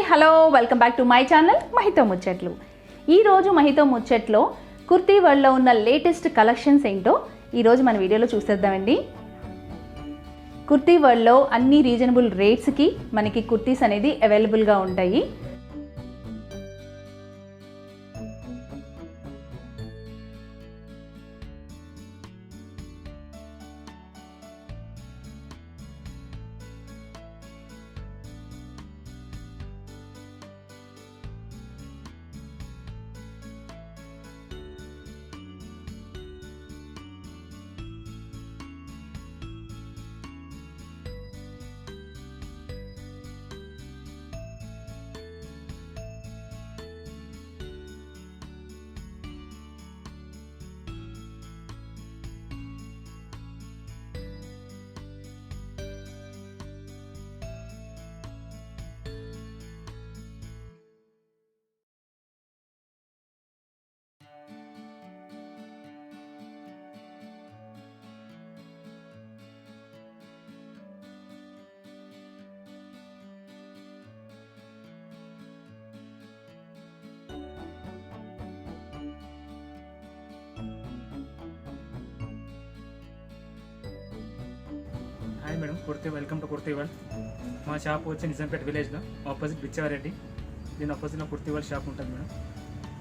Hello welcome back to my channel మహితో ముచ్చట్లు. ఈరోజు మహితో ముచ్చట్లో కుర్తీ వరల్డ్లో ఉన్న లేటెస్ట్ కలెక్షన్స్ ఏంటో ఈరోజు మన వీడియోలో చూసేద్దామండి. కుర్తీ వరల్డ్లో అన్ని రీజనబుల్ రేట్స్కి మనకి కుర్తీస్ అనేది అవైలబుల్గా ఉంటాయి. Hi madam, welcome to kurti world. మా షాప్ వచ్చి నిజాంపేట విలేజ్లో ఆపోజిట్ బిచ్చారెడ్డి. దీని ఆపోజిట్లో కుర్తీ వరల్డ్ షాప్ ఉంటుంది మేడం.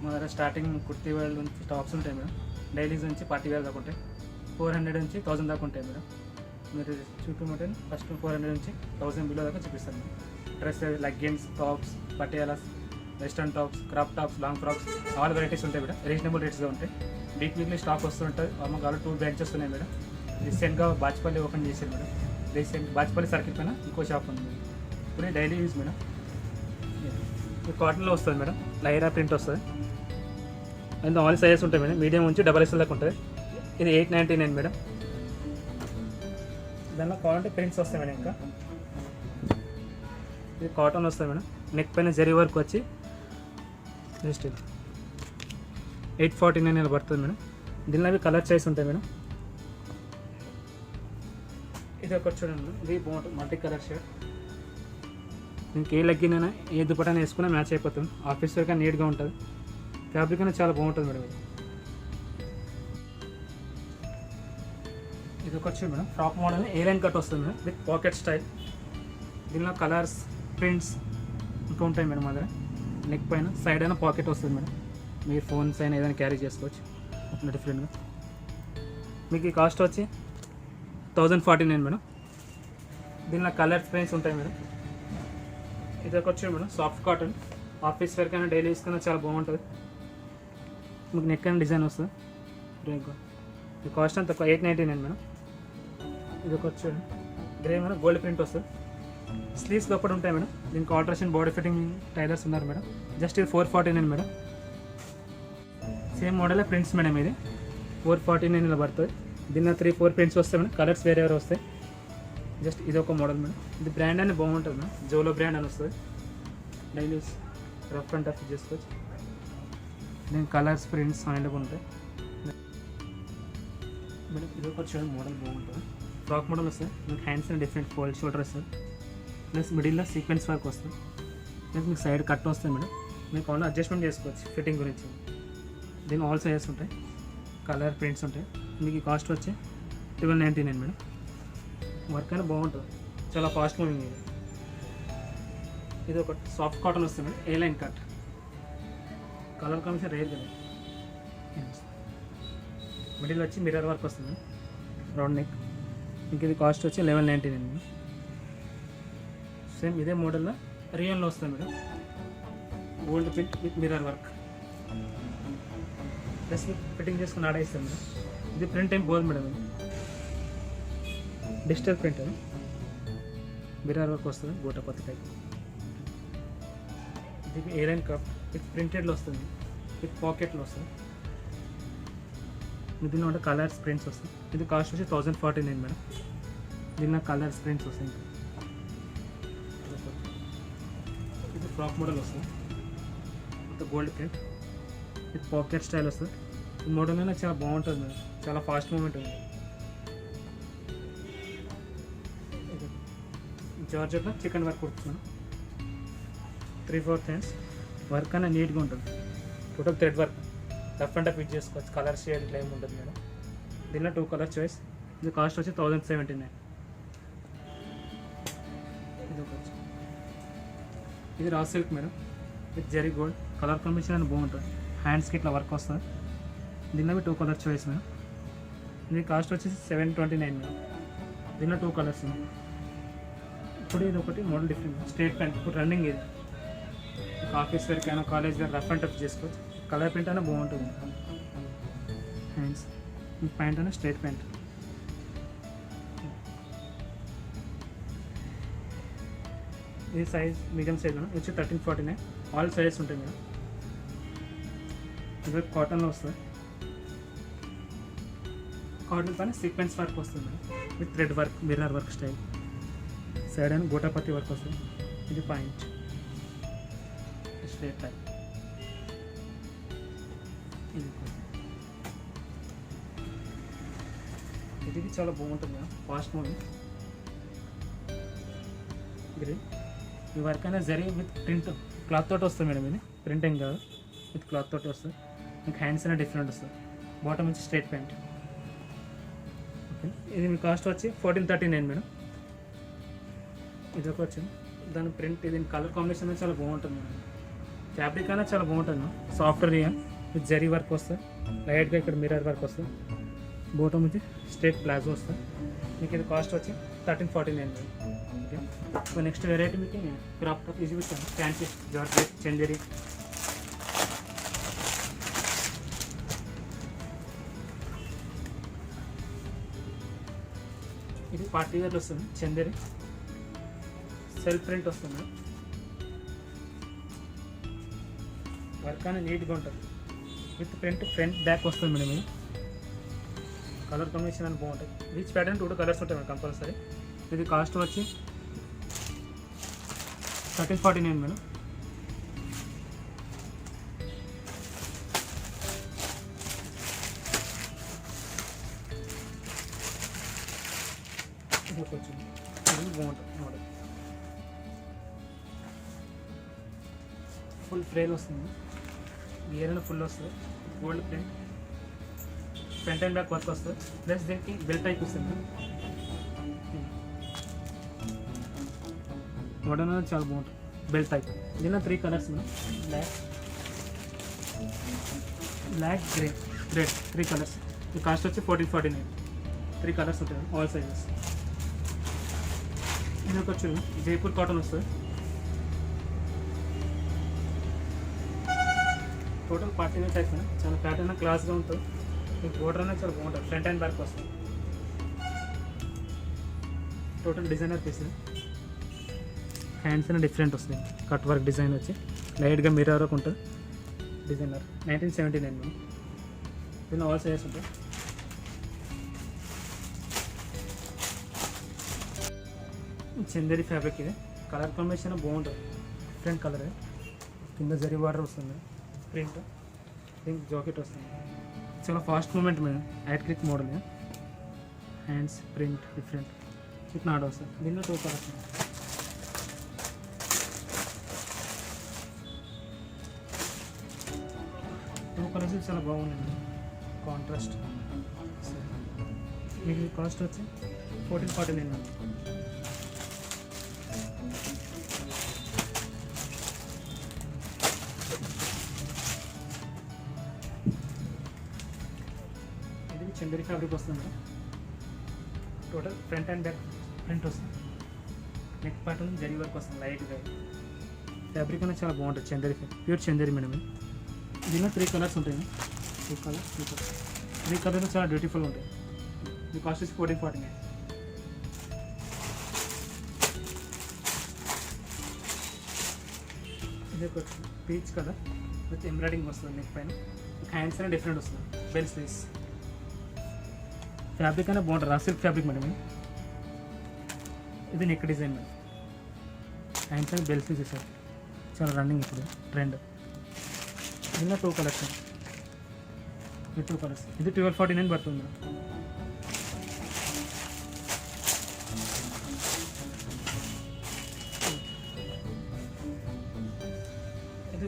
మా దగ్గర స్టార్టింగ్ కుర్తీ వరల్డ్ నుంచి టాప్స్ ఉంటాయి మేడం. డైలీస్ నుంచి పార్టీ వేర్ దాకా ఉంటాయి. 400 నుంచి 1000 దాకా ఉంటాయి మేడం. మీరు చూపించమంటే ఫస్ట్ 400 నుంచి 1000 బిలో దాకా చూపిస్తాను madam. Dress, leggings, tops, Patialas, western tops, crop tops, long frocks, all varieties ఉంటాయి మేడం. రీజనబుల్ రేట్స్గా ఉంటాయి. వీక్లీ స్టాక్ వస్తుంటుంది. మాకు 2 బ్రాంచెస్ ఉన్నాయి మేడం. రీసెంట్గా బాచ్పల్లి ఓపెన్ చేశారు మేడం. బాచ్పల్లి సర్కిల్ పైన ఇంకో షాప్ ఉంది మేడం. ఇప్పుడు డైలీ యూజ్ మేడం. ఇది కాటన్లో వస్తుంది మేడం. లైరా ప్రింట్ వస్తుంది. అందులో ఆల్ సైజెస్ ఉంటాయి మేడం. మీడియం నుంచి XXL దాకా ఉంటుంది. ఇది 899 మేడం. దానిలో కావాలంటే ప్రింట్స్ వస్తాయి మేడం. ఇంకా ఇది కాటన్ వస్తుంది మేడం. నెక్ పైన జరీ వర్క్ వచ్చి జస్ట్ 849 ఇలా పడుతుంది మేడం. దీనిలో అవి కలర్ చాయిస్ ఉంటాయి మేడం. ఇది ఒకటి చూడండి, ఇది బాగుంటుంది. Multi colour shade. మీకు ఏ లెగ్గినైనా ఏ దుపట్టా వేసుకున్నా మ్యాచ్ అయిపోతుంది. ఆఫీస్ వరకు నీట్గా ఉంటుంది. ఫ్యాబ్రిక్ అనేది చాలా బాగుంటుంది మేడం. ఇది ఒకటి చూడండి మేడం. ఫ్రాక్ మోడల్ ఏ లైన్ కట్ వస్తుంది మేడం. With pocket style. దీనిలో కలర్స్, ప్రింట్స్ ఇంకా ఉంటాయి మేడం. మా దగ్గర నెక్ పైన సైడ్ అయినా పాకెట్ వస్తుంది మేడం. మీరు ఫోన్స్ అయినా ఏదైనా క్యారీ చేసుకోవచ్చు అట్లా డిఫరెంట్గా. మీకు ఈ కాస్ట్ వచ్చి 1049 మేడం. దీనిలో కలర్ ప్రింట్స్ ఉంటాయి మేడం. ఇది ఒక వచ్చి madam soft cotton. Office wear కైనా డైలీ యూస్ కన్నా చాలా బాగుంటుంది. మీకు నెక్ అండ్ డిజైన్ వస్తుంది. ఇది కాస్ట్ అంత 899 మేడం. ఇది ఒక వచ్చి గ్రే మేడం. గోల్డ్ ప్రింట్ వస్తుంది. స్లీవ్స్ లోపల ఉంటాయి మేడం. దీనికి ఆల్ట్రేషన్ బాడీ ఫిట్టింగ్ టైలర్స్ ఉన్నారు మేడం. జస్ట్ ఇది 449 madam. Same model prints madam. ఇది 449 ఇలా పడుతుంది. దీనిలో 3-4 ప్రింట్స్ వస్తాయి మేడం. కలర్స్ వేరే వస్తాయి. జస్ట్ ఇది ఒక మోడల్ మేడం. ఇది బ్రాండ్ అని బాగుంటుంది మేడం. జోలో బ్రాండ్ అని వస్తుంది. డైలీ రఫ్ అండ్ టఫ్ చేసుకోవచ్చు. దీని కలర్స్, ప్రింట్స్ అవైలబుల్ ఉంటాయి మేడం. ఇది ఒక చూడండి మోడల్ బాగుంటుంది. ఫ్రాక్ మోడల్ వస్తుంది. మీకు hands and different fold shoulder వస్తుంది. ప్లస్ మిడిల్లో సీక్వెన్స్ వర్క్ వస్తుంది. ప్లస్ మీకు సైడ్ కట్ వస్తుంది మేడం. మీకు ఆల్ అడ్జస్ట్మెంట్ చేసుకోవచ్చు ఫిట్టింగ్ గురించి. దీని ఆల్ సైజెస్ ఉంటాయి. కలర్, ప్రింట్స్ ఉంటాయి. మీకు ఈ కాస్ట్ వచ్చి 1299 మేడం. వర్క్ అయినా బాగుంటుంది. చాలా ఫాస్ట్ మూవింగ్. ఇది ఒక సాఫ్ట్ కాటన్ వస్తుంది madam. A line cut. Colour combination rare కదా. మిడిల్ వచ్చి మిర్రర్ వర్క్ వస్తుంది. Round neck. ఇంక ఇది కాస్ట్ వచ్చి 1199 మేడం. సేమ్ ఇదే మోడల్లో రియన్లో వస్తుంది madam. Gold print with mirror work. Plus fitting చేసుకుని ఆడేస్తాం మేడం. ఇది ప్రింట్ ఏం పోదు మేడం. ఇది డిజిటల్ ప్రింట్. అది మిర్రర్ వర్క్ వస్తుంది. గోటపత్తి టైప్. ఇది ఎయిరన్ కప్ విత్ ప్రింటెడ్లో వస్తుంది. విత్ పాకెట్లో వస్తుంది. దీనిలో ఉంటే కలర్స్, ప్రింట్స్ వస్తుంది. ఇది కాస్ట్ వచ్చి 1049 మేడం. దీనిలో కలర్స్, ప్రింట్స్ వస్తాయి. ఇది ఫ్రాక్ మోడల్ వస్తుంది. With gold print with pocket style వస్తుంది. ఈ మోడల్ అయినా చాలా బాగుంటుంది మేడం. చాలా ఫాస్ట్ మూమెంట్ ఉంది. జార్జెట్లో చికెన్ వర్క్ కుడుతున్నాను. 3/4 హ్యాండ్స్. వర్క్ అనేది నీట్గా ఉంటుంది. Total thread work, rough and fit చేసుకోవచ్చు. కలర్ షేడ్ ఇట్లా ఏమి ఉంటుంది మేడం. దీనిలో 2 కలర్ చాయిస్. ఇది కాస్ట్ వచ్చి 1079. ఇది raw silk madam with zari gold. Colour combination అని బాగుంటుంది. హ్యాండ్స్కి ఇట్లా వర్క్ వస్తుంది. దీనిలో 2 కలర్ చాయిస్ మేడం. ఇది కాస్ట్ వచ్చేసి 729 మేడం. దీనిలో 2 కలర్స్ ఉన్నాయి. ఇప్పుడు ఇది ఒకటి మోడల్ డిఫరెంట్ స్ట్రేట్ ప్యాంట్. ఇప్పుడు రన్నింగ్ ఇది ఆఫీస్ వేర్కి అయినా college wear rough and tough చేసుకోవచ్చు. కలర్ ప్రింట్ అయినా బాగుంటుంది. హ్యాండ్స్ ప్యాంట్ అయినా స్ట్రేట్ ప్యాంట్. ఇది సైజ్ మీడియం సైజ్ మేడం. వచ్చి 1349. ఆల్ సైజెస్ ఉంటాయి మేడం. ఇది కాటన్లో వస్తుంది. కాటన్ పైన సీక్వెన్స్ వర్క్ వస్తుంది madam with thread work, mirror work style. Side అని గోటాపత్తి వర్క్ వస్తుంది. ఇది పాయింట్ స్ట్రేట్ టైప్. ఇది చాలా బాగుంటుంది మేడం. Fast moving green. ఈ వర్క్ అనేది జరీ విత్ ప్రింట్ క్లాత్ తోటి వస్తుంది మేడం. ఇది ప్రింటింగ్ కాదు, విత్ క్లాత్ తోటి వస్తుంది. మీకు హ్యాండ్స్ అనేది డిఫరెంట్ వస్తుంది. బాటమ్ వచ్చి స్ట్రేట్ ప్యాంట్. ఓకే, ఇది మీ కాస్ట్ వచ్చి 1439 మేడం. ఇది ఒక వచ్చింది. దాని ప్రింట్, ఇది కలర్ కాంబినేషన్ అనేది చాలా బాగుంటుంది మేడం. ఫ్యాబ్రిక్ అనేది చాలా బాగుంటుంది madam. Soft rayon with zari work వస్తుంది. లైట్గా ఇక్కడ మిర్రర్ వర్క్ వస్తుంది. బాటమ్ వచ్చి స్ట్రేట్ ప్లాజో వస్తుంది. మీకు ఇది కాస్ట్ వచ్చి 1349 madam. Okay, so next variety మీకు క్రాప్ టాప్ ఇది వచ్చాను. Fancy georgette Chanderi. ఇది పార్టీ వేర్లో వస్తుంది. చందేరి సెల్ఫ్ ప్రింట్ వస్తుంది. వర్క్ అనేది నీట్గా ఉంటుంది. విత్ ప్రింట్ ఫ్రంట్ బ్యాక్ వస్తుంది మేడం. ఇది కలర్ కాంబినేషన్ అని బాగుంటుంది. రిచ్ ప్యాటర్న్ 2 కలర్స్ ఉంటాయి మేడం కంపల్సరీ. ఇది కాస్ట్ వచ్చి 1349 మేడం. ఇది కొంచెం ఇది బాగుంటుంది మోడల్. ఫుల్ ఫ్రేల్ వస్తుంది. ఏరైనా ఫుల్ వస్తుంది. Gold print front and back work వస్తుంది. ప్లస్ దీనికి బెల్ట్ టైప్ వస్తుంది. మోడల్ అనేది చాలా బాగుంటుంది. Belt type. దీనిలో 3 colours madam. Black grey red 3 colours. ఈ కాస్ట్ వచ్చి 1449. 3 కలర్స్ ఉంటాయి ఆల్ సైజెస్. ఇది ఒక వచ్చి జైపూర్ కాటన్ వస్తుంది. Total party wear type madam. చాలా ప్యాటర్న్ క్లాస్గా ఉంటుంది. మీకు బోర్డర్ అనేది చాలా బాగుంటుంది. ఫ్రంట్ అండ్ బ్యాక్ వస్తుంది. Total designer piece. హ్యాండ్స్ అనేది డిఫరెంట్ వస్తుంది. కట్ వర్క్ డిజైన్ వచ్చి లైట్గా మిర్రర్ వర్క్ ఉంటుంది. Designer 1979 madam. దీనిలో ఆల్ సైజెస్ ఉంటాయి. చందేరి ఫ్యాబ్రిక్. ఇది కలర్ కాంబినేషన్ బాగుంటుంది. Different colour. కింద జరీ బార్డర్ వస్తుంది. ప్రింట్ పింక్ జాకెట్ వస్తుంది. చాలా fast moment madam. Add click model. Hands print different with నాడ్ వస్తుంది. దీనిలో 2 కలర్స్. 2 కలర్స్ చాలా బాగున్నాయి. కాంట్రాస్ట్. మీకు కాస్ట్ వచ్చి 1449 మేడం. చందేరి ఫ్యాబ్రిక్ వస్తుంది. Total front and back print వస్తుంది. నెక్ ప్యాటర్న్ జరీ వర్క్ వస్తుంది లైట్గా. ఫ్యాబ్రిక్ అనేది చాలా బాగుంటుంది. Chanderi pure Chanderi madam. దీనిలో 3 కలర్స్ ఉంటాయి. 2 కలర్స్ 3 కలర్స్ చాలా బ్యూటిఫుల్ ఉంటాయి. ఇది కాస్ట్ వచ్చి 1449. ఇది ఒక పీచ్ కలర్ విత్ ఎంబ్రాయిడింగ్ వస్తుంది. నెక్ పైన హ్యాండ్స్ అనేది డిఫరెంట్ వస్తుంది. Bell sleeves. ఫ్యాబ్రిక్ అనేది బాగుంటుంది. Raw silk fabric madam. ఇది నెక్ డిజైన్ మేడం. హ్యాండ్స్ అనేది బెల్ స్లీవ్స్ ఇస్తారు. చాలా రన్నింగ్ ఇప్పుడు ట్రెండ్. దీనిలో 2 కలర్స్. ఇది 2 కలర్స్. ఇది 1249 పడుతుంది madam.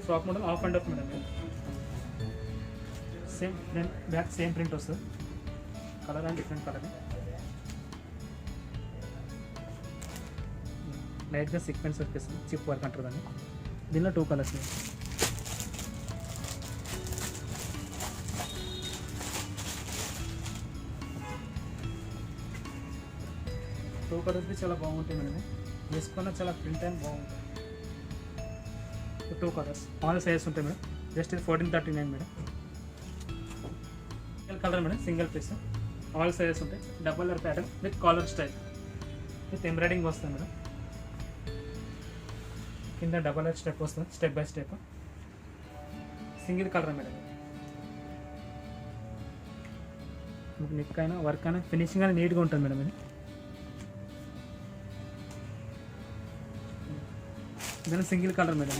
Frock model of and of madam. Same front back same print వస్తుంది, కలర్ అండ్ డిఫరెంట్ కలర్. లైట్గా సీక్వెన్స్ వర్క్ ఇస్తుంది, చిప్ వర్క్ అంటారు దాన్ని. దీనిలో 2 కలర్స్. టూ కలర్స్ చాలా బాగుంటాయి మేడం, వేసుకున్న చాలా ప్రింట్ అండ్ బాగుంటుంది. 2 కలర్స్ ఆల్ సైజెస్ ఉంటాయి మేడం. జస్ట్ ఇది 1439 madam. Single colour madam, single piece, all sizes ఉంటాయి. Double layer pattern with collar style with embroidering వస్తుంది మేడం. కింద డబల్ లేయర్ స్టెప్ వస్తుంది, step by step. Single colour madam. Neck అయినా work అయినా finishing అయినా నీట్గా ఉంటుంది మేడం. ఇది సింగిల్ కలర్ మేడం.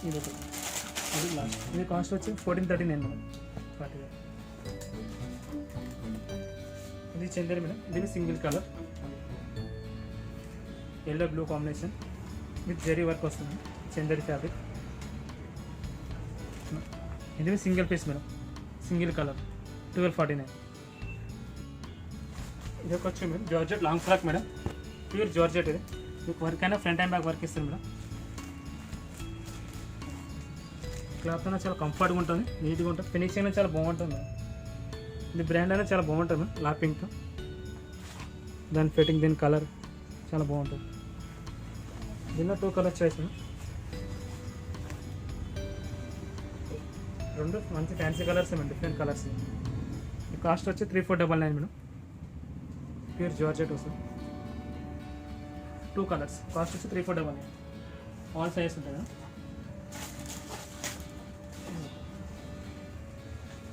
ఇది అది లాస్ట్. ఇది కాస్ట్ వచ్చి 1439 మేడం. 40. ఇది చందేరి మేడం. ఇది single colour, yellow blue combination with zari work వస్తుంది, చందేరి ఫ్యాబ్రిక్. ఇది single piece madam, single colour, 1249. ఇది ఒక వచ్చి madam georgette long frock madam, pure georgette. ఇది మీకు వర్క్ అయినా ఫ్రంట్ అండ్ బ్యాక్ వర్క్ ఇస్తుంది మేడం. క్లాత్ అయినా చాలా కంఫర్ట్గా ఉంటుంది, నీట్గా ఉంటుంది, ఫినిషింగ్ అయినా చాలా బాగుంటుంది మేడం. ఇది బ్రాండ్ అయినా చాలా బాగుంటుంది మేడం, లాపింగ్తో. దాని ఫిట్టింగ్, దీని కలర్ చాలా బాగుంటుంది. దీనిలో 2 కలర్స్ చాయిస్ మేడం. 2 మంచి fancy colours madam, different colours. ఈ కాస్ట్ వచ్చి 3499 మేడం. ప్యూర్ జార్జెట్ వస్తుంది. 2 కలర్స్, కాస్ట్ వచ్చి 3499. ఆల్ సైజెస్ ఉంటాయి మేడం.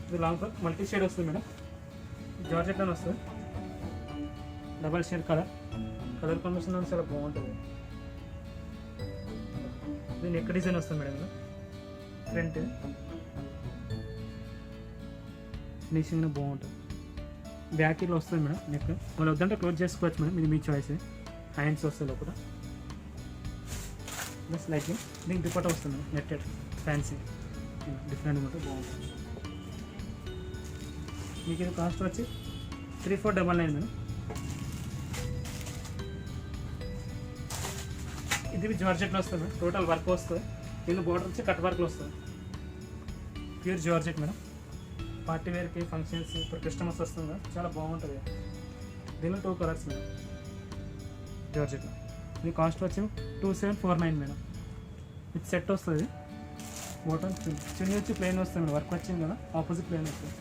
ఇది లాంగ్ ఫ్రాక్ మల్టీ షేడ్ వస్తుంది మేడం, జార్జెట్లోనే వస్తుంది. డబల్ షేడ్ కలర్ కాంబినేషన్ చాలా బాగుంటుంది. ఇది నెక్ డిజైన్ వస్తుంది మేడం. ఫ్రంట్ ఫినిషింగ్ బాగుంటుంది. బ్యాక్ ఇట్లా వస్తుంది మేడం. నెక్ వాళ్ళు వద్దంటే క్లోజ్ చేసుకోవచ్చు మేడం, ఇది మీ చాయిస్. హ్యాండ్స్ వస్తాయి లోపల, ప్లస్ లైటింగ్. దీనికి దుపట్టా వస్తుంది మేడం, నెట్టెడ్ ఫ్యాన్సీ, డిఫరెంట్గా ఉంటుంది, బాగుంటుంది. మీకు ఇది కాస్ట్ వచ్చి 3499 మేడం. ఇది జార్జెట్లో వస్తుంది మేడం, టోటల్ వర్క్ వస్తుంది. దీని బోర్డర్ వచ్చి కట్ వర్క్లో వస్తుంది, ప్యూర్ జార్జెట్ మేడం. పార్టీ వేర్కి, ఫంక్షన్స్, ఇప్పుడు కస్టమర్స్ వస్తుంది కదా, చాలా బాగుంటుంది. దీనిలో 2 కలర్స్ మేడం, జార్జెట్లో. ఇది కాస్ట్ వచ్చి 2749 మేడం. ఇది సెట్ వస్తుంది. బోటన్ చున్నీ వచ్చి ప్లెయిన్ వస్తుంది మేడం, వర్క్ వచ్చింది కదా, ఆపోజిట్ ప్లెయిన్ వస్తుంది.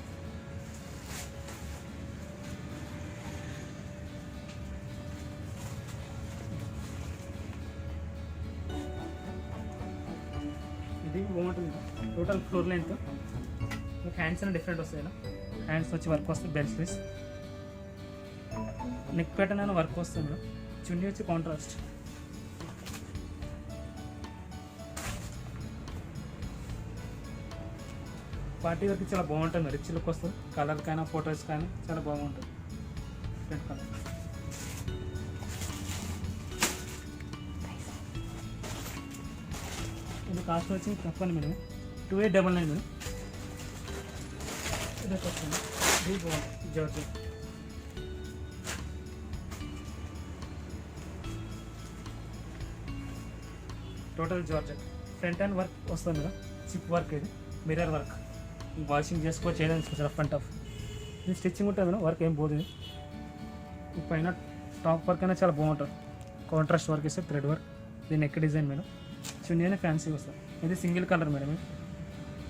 ఇది బాగుంటుంది, టోటల్ ఫ్లోర్ లెంత్. మీకు హ్యాండ్స్ అయినా డిఫరెంట్ వస్తాయి కదా, హ్యాండ్స్ వచ్చి వర్క్ వస్తుంది, బెల్ట్ స్లీవ్స్. నెక్ ప్యాటర్న్ అయినా వర్క్ వస్తుంది మేడం. చున్నీ వచ్చి కాంట్రాస్ట్. పార్టీ వర్క్ చాలా బాగుంటుంది, రిచ్ లుక్ వస్తుంది. కలర్కైనా ఫొటోస్కైనా చాలా బాగుంటుంది. Different colour. ఇది కాస్ట్ వచ్చి తప్పని మేడం, 2899 మేడం. ఇది వస్తుంది, ఇది బాగుంటుంది, georgette. Total georgette, front and work వస్తుంది మేడం, చిప్ వర్క్. ఇది మిర్రర్ వర్క్, వాషింగ్ చేసుకోవచ్చు, ఏదైనా చేసుకోవచ్చు, రఫ్ అండ్ టఫ్. ఇది స్టిచ్చింగ్ ఉంటుంది మేడం, వర్క్ ఏం పోతుంది. ఈ పైన టాప్ వర్క్ అయినా చాలా బాగుంటుంది, కాంట్రాస్ట్ వర్క్ ఇస్తే థ్రెడ్ వర్క్. ఇది నెక్ డిజైన్ మేడం, చున్నీ అయినా ఫ్యాన్సీ వస్తుంది. ఇది సింగిల్ కలర్ మేడం.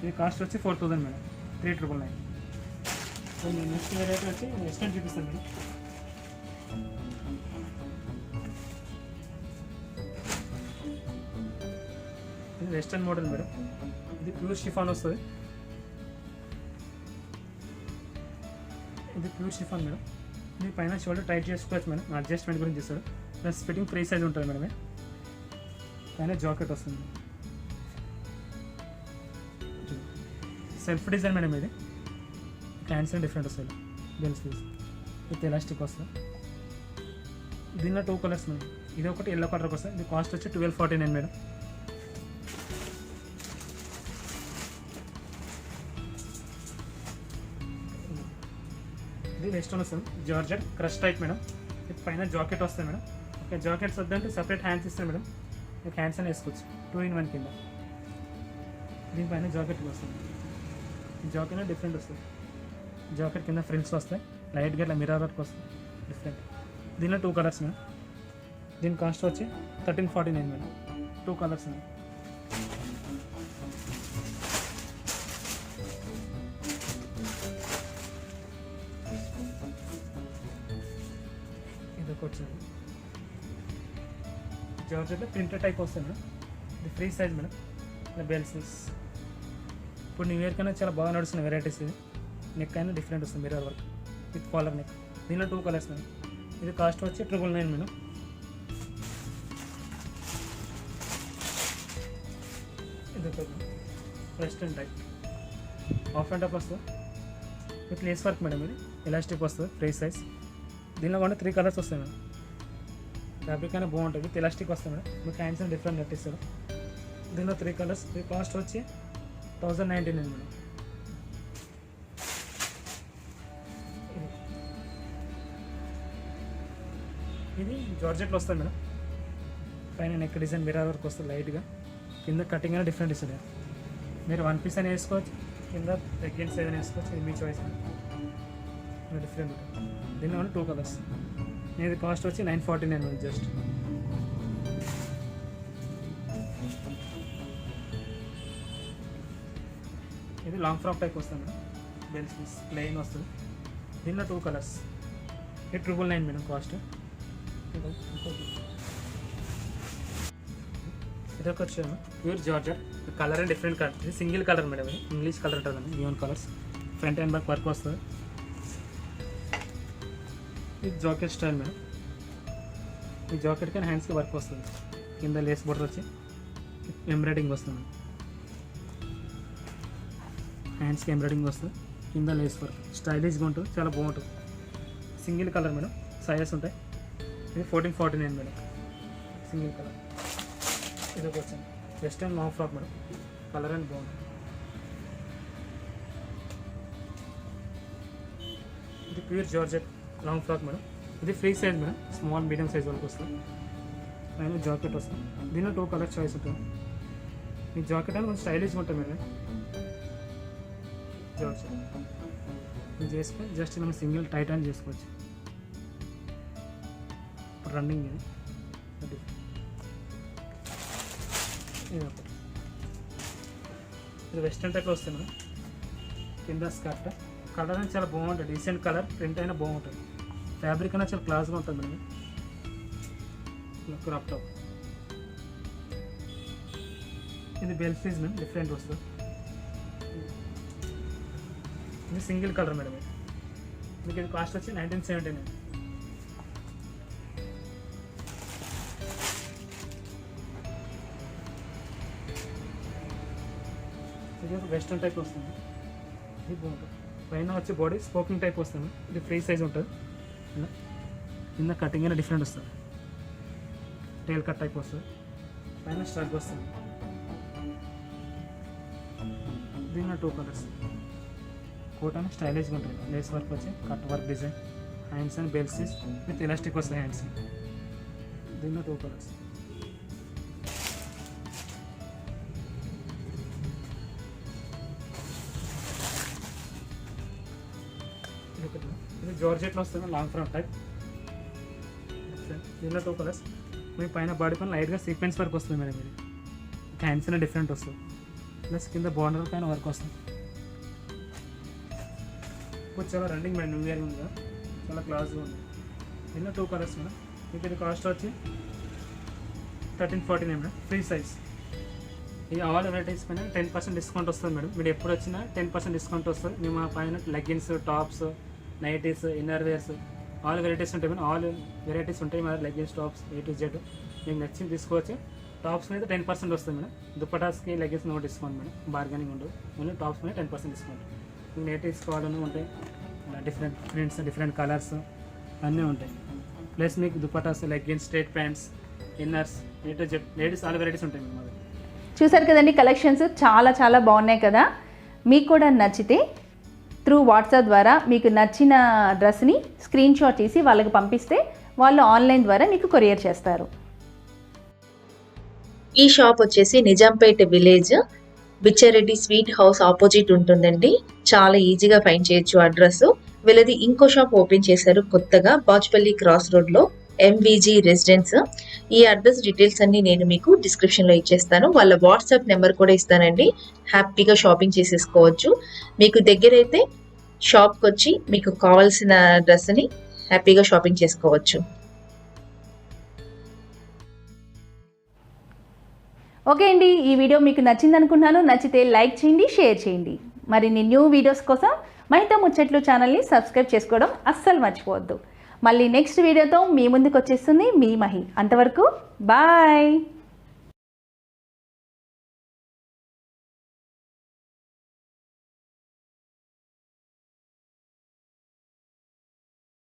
ఇది కాస్ట్ వచ్చి 4000 మేడం, 3999. నెక్స్ట్ వెరైటీ వచ్చి వెస్టర్న్ చూపిస్తాను మేడం. ఇది వెస్టర్న్ మోడల్ మేడం. ఇది ప్యూర్ షిఫాన్ వస్తుంది. ఇది ప్యూర్ షిఫాన్ మేడం. ఇది పైన షోల్డర్ టైట్ చేసుకోవచ్చు మేడం, అడ్జస్ట్మెంట్ గురించి చేస్తారు. ప్లస్ ఫిట్టింగ్ ఫ్రీ సైజ్ ఉంటుంది మేడం. పైన జాకెట్ వస్తుంది, సెల్ఫ్ డిజైన్ మేడం. ఇది హ్యాండ్స్ డిఫరెంట్ వస్తాయి, బెల్ స్లీవ్స్ విత్ ఎలాస్టిక్ వస్తుంది. దీనిలో 2 కలర్స్ మేడం. ఇది ఒకటి ఎల్లో కలర్కి వస్తుంది. ఇది కాస్ట్ వచ్చి 1249 మేడం. నెక్స్ట్ వన్ వస్తుంది జార్జెట్ క్రష్ టైప్ మేడం. ఇది పైన జాకెట్ వస్తుంది మేడం. ఓకే, జాకెట్స్ వద్దంటే సపరేట్ హ్యాండ్స్ ఇస్తాను మేడం. మీకు హ్యాండ్స్ అని వేసుకోవచ్చు 2-in-1 కింద. దీనిపైన జాకెట్ వస్తుంది. ఈ జాకెట్ డిఫరెంట్ వస్తుంది. జాకెట్ కింద ఫ్రిల్స్ వస్తాయి, లైట్గా ఇట్లా మిర్రర్ వర్క్ వస్తుంది డిఫరెంట్. దీనిలో 2 కలర్స్ మేడం. దీని కాస్ట్ వచ్చి 1349 మేడం. 2 colours madam. ఇదొక వచ్చింది జార్జెట్లో ప్రింటర్ టైప్ వస్తుంది మేడం. ఇది ఫ్రీ సైజ్ మేడం. ఇలా బెల్స్ ఇప్పుడు న్యూ ఇయర్ కన్నా చాలా బాగా నడుస్తున్న వెరైటీస్. ఇది నెక్ అయినా డిఫరెంట్ వస్తుంది, mirror work with collar neck. దీనిలో 2 కలర్స్ మేడం. ఇది కాస్ట్ వచ్చి 999 మేడం. ఇది western type of and top వస్తుంది విత్ లేస్ వర్క్ మేడం. ఇది ఎలాస్టిక్ వస్తుంది, ఫ్రీ సైజ్. దీనిలో కూడా 3 కలర్స్ వస్తాయి మేడం. ఫ్యాబ్రిక్ అయినా బాగుంటుంది, విత్ ఎలాస్టిక్ వస్తుంది మేడం. మీకు హ్యాండ్స్ అని డిఫరెంట్ కట్టిస్తారు. దీనిలో 3 కలర్స్. ఇది కాస్ట్ వచ్చి 1099 మేడం. ఇది జార్జెట్లో వస్తుంది మేడం. పైన నెక్ డిజైన్ మిర్రర్ వర్క్ వస్తుంది లైట్గా. కింద కటింగ్ అయినా డిఫరెంట్ ఇస్తుంది. మీరు 1 పీస్ అని వేసుకోవచ్చు, కింద లెగ్గిన్స్ ఏదైనా వేసుకోవచ్చు. ఇది మీ చాయిస్ డిఫరెంట్. దీనిలో 2 కలర్స్. ఇది కాస్ట్ వచ్చి 949 మేడం జస్ట్. ఇది లాంగ్ ఫ్రాక్ టైప్ వస్తుంది మేడం. బెల్స్ పీస్ ప్లెయిన్ వస్తుంది. దీనిలో 2 కలర్స్. ఇది 999 మేడం కాస్ట్. ఇది ఒక వచ్చాము pure georgette. Colour and different colour. ఇది సింగిల్ కలర్ మేడం. ఇది ఇంగ్లీష్ కలర్ ఉంటుందండి, neon colours. Front and back work వస్తుంది. ఇది జాకెట్ స్టైల్ మేడం. ఈ జాకెట్ కానీ హ్యాండ్స్కి వర్క్ వస్తుంది. కింద లేస్ బోర్డర్ వచ్చి ఎంబ్రాయిడింగ్ వస్తుంది. హ్యాండ్స్కి ఎంబ్రాయిడింగ్ వస్తుంది, కింద లేస్ వర్క్. స్టైలిష్గా ఉంటుంది, చాలా బాగుంటుంది. Single colour madam. సైజెస్ ఉంటాయి. ఇది 1449 మేడం. Single colour. ఇది ఒక వచ్చింది western long frock madam. Colour and బాగుంటుంది. ఇది pure georgette long frock madam. ఇది free size madam. Small medium size వరకు వస్తుంది. పైన జాకెట్ వస్తుంది. దీనిలో 2 కలర్ చాయిస్ ఉంటుంది. ఈ జాకెట్ అని కొంచెం స్టైలిష్గా ఉంటుంది మేడం. జార్జెట్ ఇది చేసుకొని జస్ట్ మనం సింగిల్ టైట్ అని చేసుకోవచ్చు. రన్నింగ్ ఇది ఒకటి. ఇది వెస్ట్రన్ టైప్లో వస్తుంది మేడం. కింద స్కర్ట్. కలర్ అనేది చాలా బాగుంటుంది, డీసెంట్ కలర్. ప్రింట్ అయినా బాగుంటుంది. ఫ్యాబ్రిక్ అయినా చాలా క్లాస్గా ఉంటుంది మేడం. Crop top. ఇది బెల్ ఫ్రీజ్ మేడం, డిఫరెంట్ వస్తుంది. ఇది సింగిల్ కలర్ మేడం. మీకు ఇది కాస్ట్ వచ్చి 1979. ఇది వెస్ట్రన్ టైప్ వస్తుంది. ఇది బాగుంటుంది. పైన వచ్చి బాడీ స్పోకింగ్ టైప్ వస్తుంది. ఇది ఫ్రీ సైజ్ ఉంటుంది. కింద కటింగ్ అయినా డిఫరెంట్ వస్తుంది. టైల్ కట్ టైప్ వస్తుంది. పైన స్ట్రగ్ వస్తుంది. దీనిలో 2 కలర్స్. కోట్ అని స్టైలిష్గా ఉంటుంది. లేస్ వర్క్ వచ్చి cut work design. Hands and bells with elastic వస్తాయి హ్యాండ్స్. దీనిలో 2 కలర్స్. ఇది జార్జెట్లో వస్తుంది లాంగ్ ఫ్రాక్ టైప్. దీనిలో 2 కలర్స్. మీ పైన బాడీ పైన లైట్గా సీక్వెన్స్ వర్క్ వస్తుంది మేడం. ఇది హ్యాండ్స్ అయినా డిఫరెంట్ వస్తుంది. ప్లస్ కింద బార్డర్ పైన వర్క్ వస్తుంది. ఇప్పుడు చాలా రన్నింగ్ మేడం. న్యూ ఇయర్ ఉంది, చాలా క్లాస్గా ఉంది. దీనిలో 2 కలర్స్ మేడం. మీకు ఇది కాస్ట్ వచ్చి 1349 మేడం. Free size. ఈ ఆల్ వెరైటీస్ పైన 10% డిస్కౌంట్ వస్తుంది మేడం. మీరు ఎప్పుడు వచ్చినా 10% డిస్కౌంట్ వస్తుంది. మేము మా పైన leggings, tops, nighties, inner wears all varieties ఉంటాయి మేడం. ఆల్ వెరైటీస్ ఉంటాయి మా leggings, tops A to Z. మీకు నచ్చింది తీసుకోవచ్చు. టాప్స్ మీద 10% వస్తుంది మేడం. దుప్పటాస్కి leggings no discount madam. Bargaining ఉండదు. ఓన్లీ టాప్స్ మీద 10% డిస్కౌంట్. మీకు నైటీస్ కావాలని ఉంటాయి, డిఫరెంట్ ప్రింట్స్, డిఫరెంట్ కలర్స్ అన్నీ ఉంటాయి. ప్లస్ మీకు dupattas, leggings, straight pants, inners A to Z ladies all varieties ఉంటాయి మేడం. మాది చూసారు కదండి, కలెక్షన్స్ చాలా చాలా బాగున్నాయి కదా. మీకు కూడా నచ్చితే త్రూ వాట్సాప్ ద్వారా మీకు నచ్చిన డ్రెస్ని స్క్రీన్ షాట్ తీసి వాళ్ళకి పంపిస్తే వాళ్ళు ఆన్లైన్ ద్వారా మీకు కొరియర్ చేస్తారు. ఈ షాప్ వచ్చేసి Nizampet village Bichareddy sweet house opposite ఉంటుందండి. చాలా ఈజీగా ఫైండ్ చేయొచ్చు అడ్రస్. వీళ్ళది ఇంకో షాప్ ఓపెన్ చేశారు కొత్తగా బాచ్పల్లి క్రాస్ రోడ్ లో, ఎంవిజీ రెసిడెన్స్. ఈ అడ్రస్ డీటెయిల్స్ అన్ని నేను మీకు డిస్క్రిప్షన్ లో ఇచ్చేస్తాను. వాళ్ళ వాట్సాప్ నెంబర్ కూడా ఇస్తానండి. హ్యాపీగా షాపింగ్ చేసేసుకోవచ్చు. మీకు దగ్గరైతే షాప్కి వచ్చి మీకు కావాల్సిన డ్రెస్ని హ్యాపీగా షాపింగ్ చేసుకోవచ్చు. ఓకే అండి, ఈ వీడియో మీకు నచ్చింది అనుకుంటున్నాను. నచ్చితే లైక్ చేయండి, షేర్ చేయండి. మరిన్ని న్యూ వీడియోస్ కోసం మహిత ముచ్చట్లు ఛానల్ని సబ్స్క్రైబ్ చేసుకోవడం అస్సలు మర్చిపోవద్దు. మళ్ళీ నెక్స్ట్ వీడియోతో మీ ముందుకు వచ్చేస్తుంది మీ మహి. అంతవరకు బాయ్.